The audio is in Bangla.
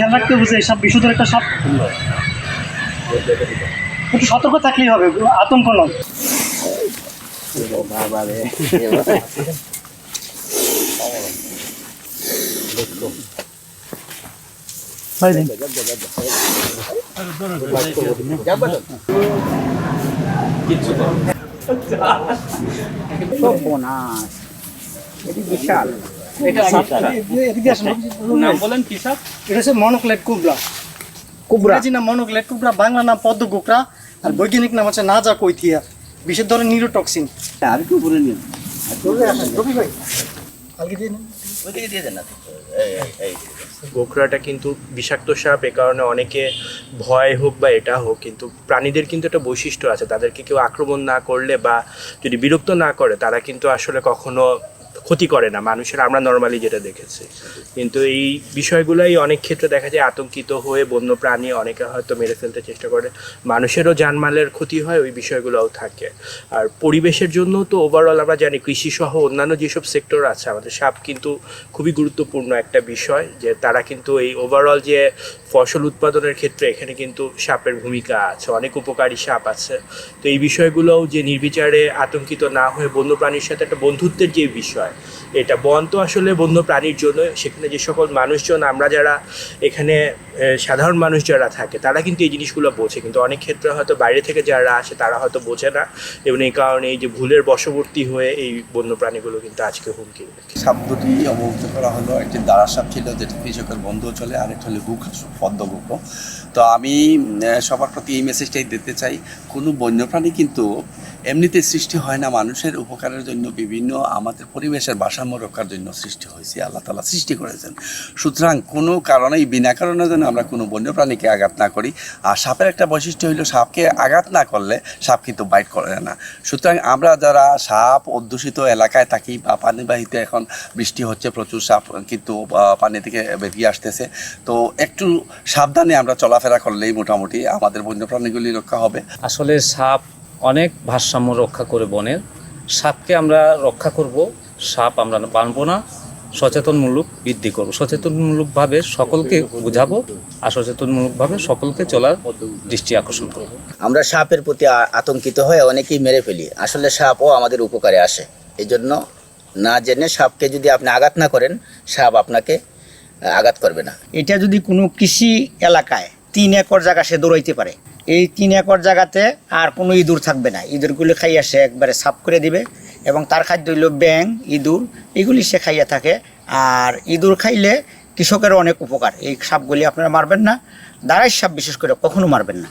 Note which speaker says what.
Speaker 1: খেয়াল রাখতে বুঝে সব বিষধর একটা সাপ, একটু সতর্ক থাকলেই হবে, আতঙ্ক নয়। ভাই দিন
Speaker 2: বিশাল
Speaker 1: নাম বলেন কি সাপ? এটা হচ্ছে মনোক্লেট কুবরা।
Speaker 2: কুবরা
Speaker 1: ইংরেজি নাম মনোক্লেট কুবরা, বাংলা নাম পদ্ম কুকরা, আর বৈজ্ঞানিক নাম হচ্ছে নাজা কৈথিয়া। বিশেষ ধরনের নিউরোটক্সিন।
Speaker 2: আর একটু উপরে নিন।
Speaker 1: রবি ভাই কালকে দিয়ে নেন।
Speaker 2: ওইদিকে দিয়ে দেন না।
Speaker 3: গোখরাটা কিন্তু বিষাক্ত সাপ, এ কারণে অনেকে ভয় হোক বা এটা হোক, কিন্তু প্রাণীদের কিন্তু একটা বৈশিষ্ট্য আছে, তাদেরকে কেউ আক্রমণ না করলে বা যদি বিরক্ত না করে তারা কিন্তু আসলে কখনো ক্ষতি করে না মানুষের, আমরা নর্মালি যেটা দেখেছি। কিন্তু এই বিষয়গুলোই অনেক ক্ষেত্রে দেখা যায় আতঙ্কিত হয়ে বন্য প্রাণী অনেকে হয়তো মেরে ফেলতে চেষ্টা করে, মানুষেরও জানমালের ক্ষতি হয়, ওই বিষয়গুলোও থাকে। আর পরিবেশের জন্য তো ওভারঅল আমরা জানি কৃষি সহ অন্যান্য যেসব সেক্টর আছে আমাদের সাপ কিন্তু খুবই গুরুত্বপূর্ণ একটা বিষয়, যে তারা কিন্তু এই ওভারঅল যে ফসল উৎপাদনের ক্ষেত্রে এখানে কিন্তু সাপের ভূমিকা আছে, অনেক উপকারী সাপ আছে। তো এই বিষয়গুলোও যে নির্বিচারে আতঙ্কিত না হয়ে বন্যপ্রাণীর সাথে একটা বন্ধুত্বের যে বিষয়, এটা বন তো আসলে বন্য প্রাণীর জন্য, সেখানে যে সকল মানুষজন আমরা যারা এখানে সাধারণ মানুষ যারা থাকে তারা কিন্তু এই জিনিসগুলো বোঝে, কিন্তু অনেক ক্ষেত্রে হয়তো বাইরে থেকে যারা আসে তারা হয়তো বোঝে না, এবং এই কারণে এই যে ভুলের বশবর্তী হয়ে এই বন্য প্রাণীগুলো কিন্তু আজকে হুমকি।
Speaker 4: সাপ দুটি অবমুক্ত করা হলো। একটি দাঁড়া সাপ ছিল যেটা কৃষকের বন্ধু চলে, আরেকটা হলো পদ্ম গুকো। তো আমি সবার প্রতি এই মেসেজটাই দিতে চাই, কোনো বন্যপ্রাণী কিন্তু এমনিতে সৃষ্টি হয় না, মানুষের উপকারের জন্য, বিভিন্ন আমাদের পরিবেশের ভারসাম্য রক্ষার জন্য সৃষ্টি হয়েছে, আল্লাহ তাআলা সৃষ্টি করেছেন। সুতরাং কোনো কারণেই বিনা কারণে যেন আমরা কোনো বন্যপ্রাণীকে আঘাত না করি। আর সাপের একটা বৈশিষ্ট্য হলো সাপকে আঘাত না করলে সাপ কিন্তু বাইট করে না। সুতরাং আমরা যারা সাপ অধ্যুষিত এলাকায় থাকি বা পানিবাহিত, এখন বৃষ্টি হচ্ছে, প্রচুর সাপ কিন্তু পানি থেকে বেরিয়ে আসতেছে, তো একটু সাবধানে আমরা চলাফেরা করলেই মোটামুটি আমাদের বন্যপ্রাণীগুলি রক্ষা হবে।
Speaker 5: আসলে সাপ অনেক ভারসাম্য রক্ষা করে বনের, সাপকে আমরা রক্ষা করব, সাপ আমরা বানবো না, সচেতনমূলক বৃদ্ধি করব, সচেতনমূলকভাবে সকলকে বোঝাবো, আর সচেতনমূলকভাবে সকলকে চলার দৃষ্টি আকর্ষণ করব।
Speaker 2: আমরা সাপের প্রতি আতঙ্কিত হয়ে অনেকেই মেরে ফেলি, আসলে সাপও আমাদের উপকারে আসে। এই জন্য না জেনে সাপকে যদি আপনি আঘাত না করেন, সাপ আপনাকে আঘাত করবে না।
Speaker 6: এটা যদি কোনো কৃষি এলাকায় 3 একর জায়গা সে দৌড়াইতে পারে, এই 3 একর জায়গাতে আর কোনো ইঁদুর থাকবে না, ইঁদুরগুলো খাইয়া সে একবারে সাফ করে দিবে, এবং তার খাদ্য হইল ব্যাং, ইঁদুর, এগুলি সে খাইয়া থাকে। আর ইঁদুর খাইলে কৃষকেরও অনেক উপকার। এই সাপগুলি আপনারা মারবেন না, দাঁড়াই সাপ বিশেষ করে কখনো মারবেন না।